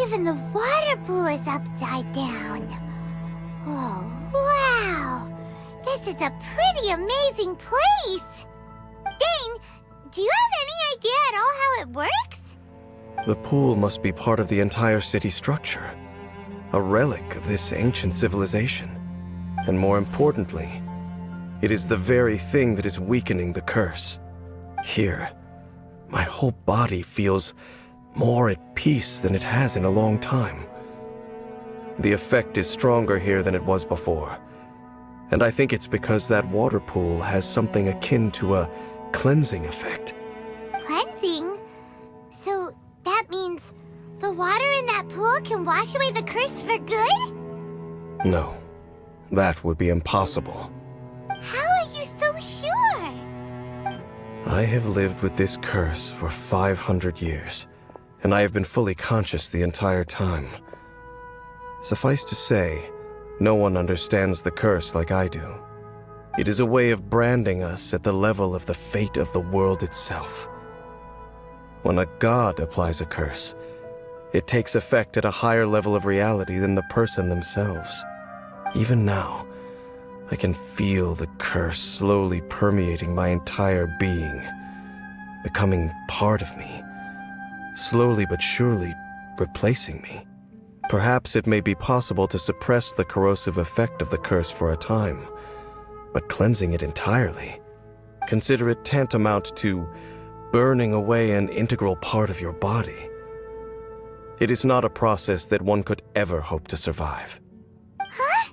Even the water pool is upside down. Oh, wow! This is a pretty amazing place! Dane, do you have any idea at all how it works? The pool must be part of the entire city structure. A relic of this ancient civilization. And more importantly, it is the very thing that is weakening the curse. Here, my whole body feels more at peace than it has in a long time. The effect is stronger here than it was before. And I think it's because that water pool has something akin to a cleansing effect. Cleansing? So that means the water in that pool can wash away the curse for good? No, that would be impossible. How are you so sure? I have lived with this curse for 500 years, and I have been fully conscious the entire time. Suffice to say, no one understands the curse like I do. It is a way of branding us at the level of the fate of the world itself. When a god applies a curse, it takes effect at a higher level of reality than the person themselves. Even now, I can feel the curse slowly permeating my entire being, becoming part of me, slowly but surely replacing me. Perhaps it may be possible to suppress the corrosive effect of the curse for a time, but cleansing it entirely, consider it tantamount to burning away an integral part of your body. It is not a process that one could ever hope to survive. Huh?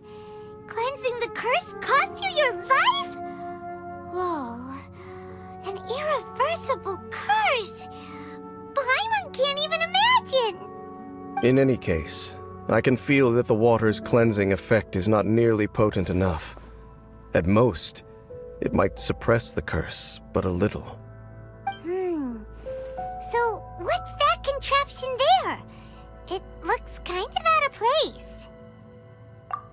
Cleansing the curse cost you your life? Whoa. An irreversible curse. Paimon can't even imagine. In any case, I can feel that the water's cleansing effect is not nearly potent enough. At most, it might suppress the curse, but a little. So, what's that contraption there? It looks kind of out of place.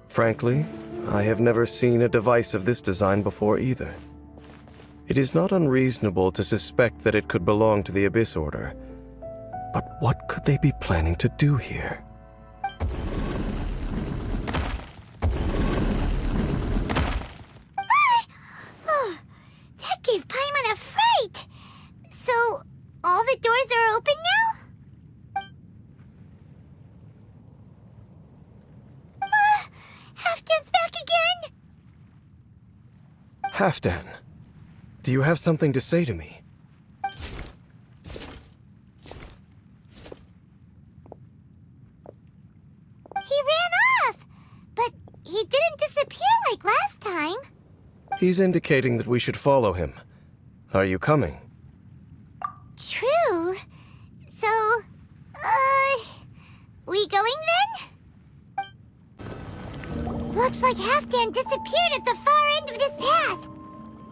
Frankly, I have never seen a device of this design before either. It is not unreasonable to suspect that it could belong to the Abyss Order. But what could they be planning to do here? Oh, that gave Paimon a fright! So, all the doors are open now? Halfdan's back again! Halfdan, do you have something to say to me? He ran off! But he didn't disappear like last time. He's indicating that we should follow him. Are you coming? True. So, we going then? Looks like Halfdan disappeared at the far end of this path.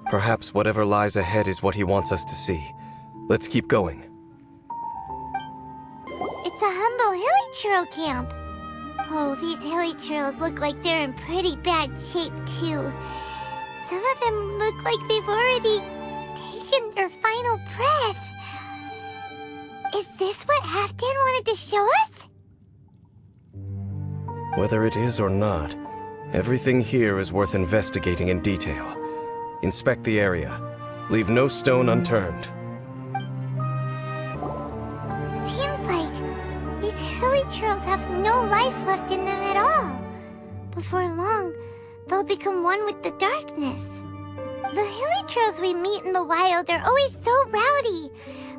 Perhaps whatever lies ahead is what he wants us to see. Let's keep going. It's a humble hilly churl camp. Oh, these hilly churls look like they're in pretty bad shape, too. Some of them look like they've already taken their final breath. Is this what Halfdan wanted to show us? Whether it is or not, everything here is worth investigating in detail. Inspect the area. Leave no stone unturned. Seems like these hilly churls have no life left in them at all. Before long, they'll become one with the darkness. The hilly churls we meet in the wild are always so rowdy.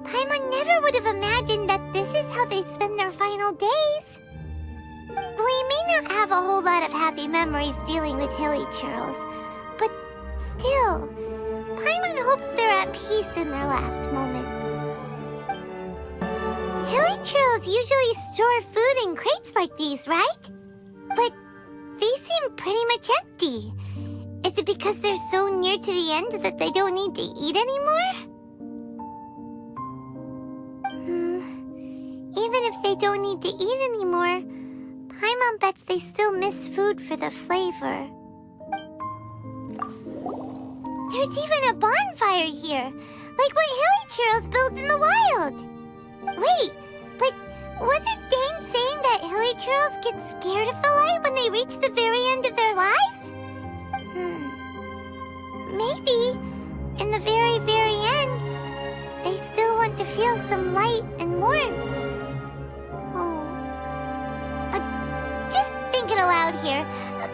Paimon never would have imagined that this is how they spend their final days. We may not have a whole lot of happy memories dealing with hilly churls, but still, Paimon hopes they're at peace in their last moments. Hilly churls usually store food in crates like these, right? But they seem pretty much empty. Is it because they're so near to the end that they don't need to eat anymore? Even if they don't need to eat anymore, Paimon bets they still miss food for the flavor. There's even a bonfire here, like what hilly churls build in the wild. Wait, but Wasn't Dane saying that hilly churls get scared of the light when they reach the very end of their lives? Maybe, in the very, very end, they still want to feel some light and warmth. Oh. Just thinking aloud here.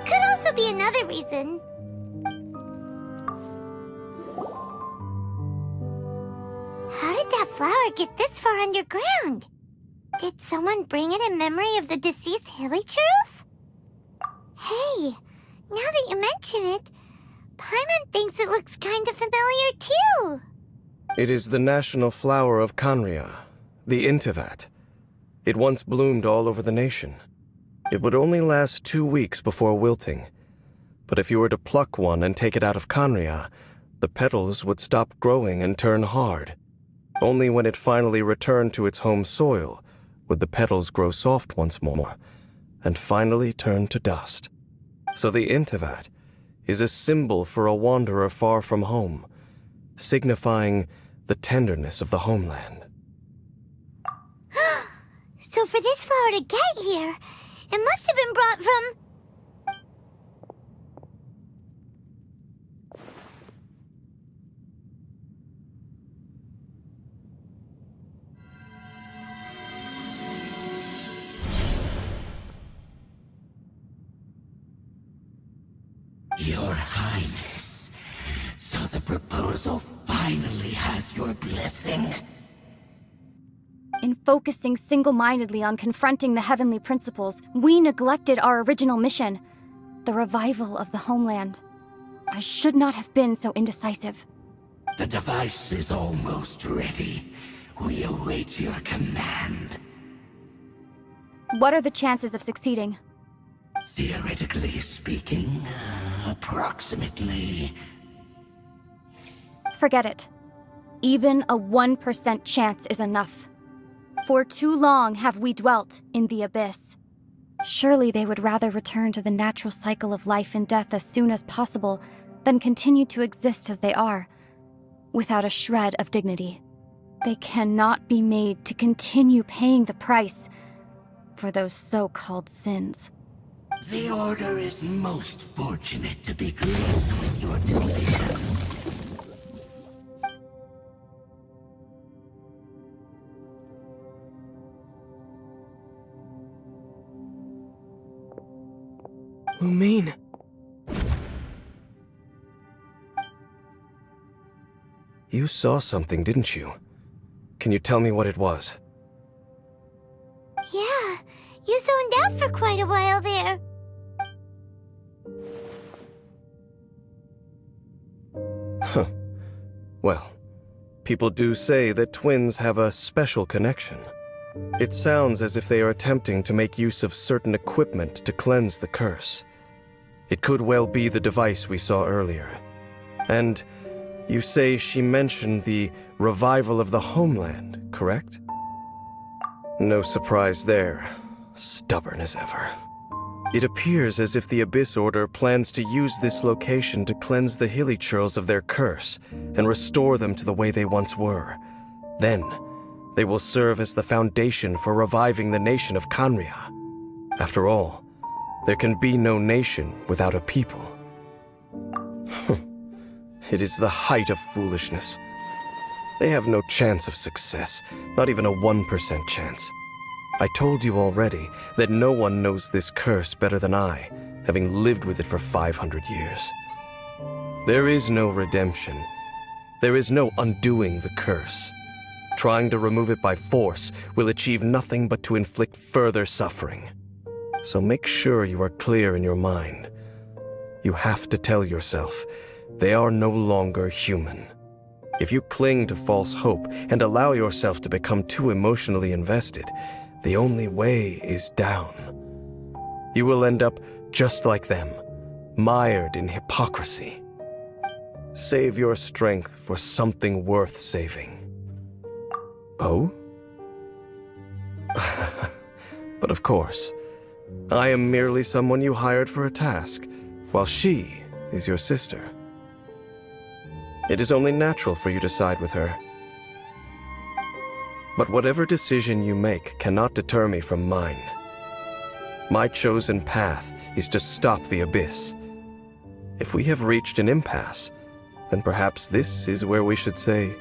Could also be another reason. How did that flower get this far underground? Did someone bring it in memory of the deceased hilly churls? Hey, now that you mention it, Paimon thinks it looks kind of familiar too. It is the national flower of Kanria, the Intivat. It once bloomed all over the nation. It would only last 2 weeks before wilting. But if you were to pluck one and take it out of Kanria, the petals would stop growing and turn hard. Only when it finally returned to its home soil would the petals grow soft once more, and finally turn to dust. So the Intivat is a symbol for a wanderer far from home, signifying the tenderness of the homeland. So for this flower to get here, it must have been brought from... Your Highness, so the proposal finally has your blessing? In focusing single-mindedly on confronting the heavenly principles, we neglected our original mission, the revival of the homeland. I should not have been so indecisive. The device is almost ready. We await your command. What are the chances of succeeding? Theoretically speaking, approximately. Forget it. Even a 1% chance is enough. For too long have we dwelt in the abyss. Surely they would rather return to the natural cycle of life and death as soon as possible than continue to exist as they are, without a shred of dignity. They cannot be made to continue paying the price for those so-called sins. The Order is most fortunate to be graced with your decision. Lumine. You saw something, didn't you? Can you tell me what it was? Yeah, you zoned out for quite a while there. Huh. Well, people do say that twins have a special connection. It sounds as if they are attempting to make use of certain equipment to cleanse the curse. It could well be the device we saw earlier. And you say she mentioned the revival of the homeland, correct? No surprise there. Stubborn as ever. It appears as if the Abyss Order plans to use this location to cleanse the hilly churls of their curse and restore them to the way they once were. Then, they will serve as the foundation for reviving the nation of Kanria. After all, there can be no nation without a people. It is the height of foolishness. They have no chance of success, not even a 1% chance. I told you already that no one knows this curse better than I, having lived with it for 500 years. There is no redemption. There is no undoing the curse. Trying to remove it by force will achieve nothing but to inflict further suffering. So make sure you are clear in your mind. You have to tell yourself, they are no longer human. If you cling to false hope and allow yourself to become too emotionally invested, the only way is down. You will end up just like them, mired in hypocrisy. Save your strength for something worth saving. Oh? But of course, I am merely someone you hired for a task, while she is your sister. It is only natural for you to side with her. But whatever decision you make cannot deter me from mine. My chosen path is to stop the Abyss. If we have reached an impasse, then perhaps this is where we should say...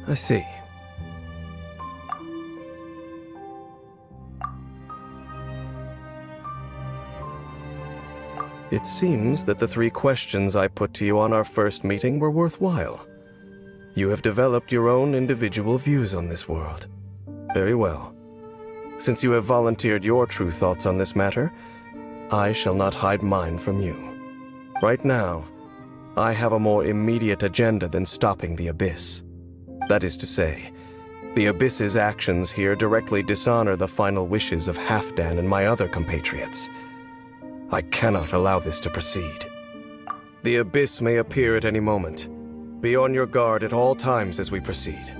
I see. It seems that the 3 questions I put to you on our first meeting were worthwhile. You have developed your own individual views on this world. Very well. Since you have volunteered your true thoughts on this matter, I shall not hide mine from you. Right now, I have a more immediate agenda than stopping the Abyss. That is to say, the Abyss's actions here directly dishonor the final wishes of Halfdan and my other compatriots. I cannot allow this to proceed. The Abyss may appear at any moment. Be on your guard at all times as we proceed.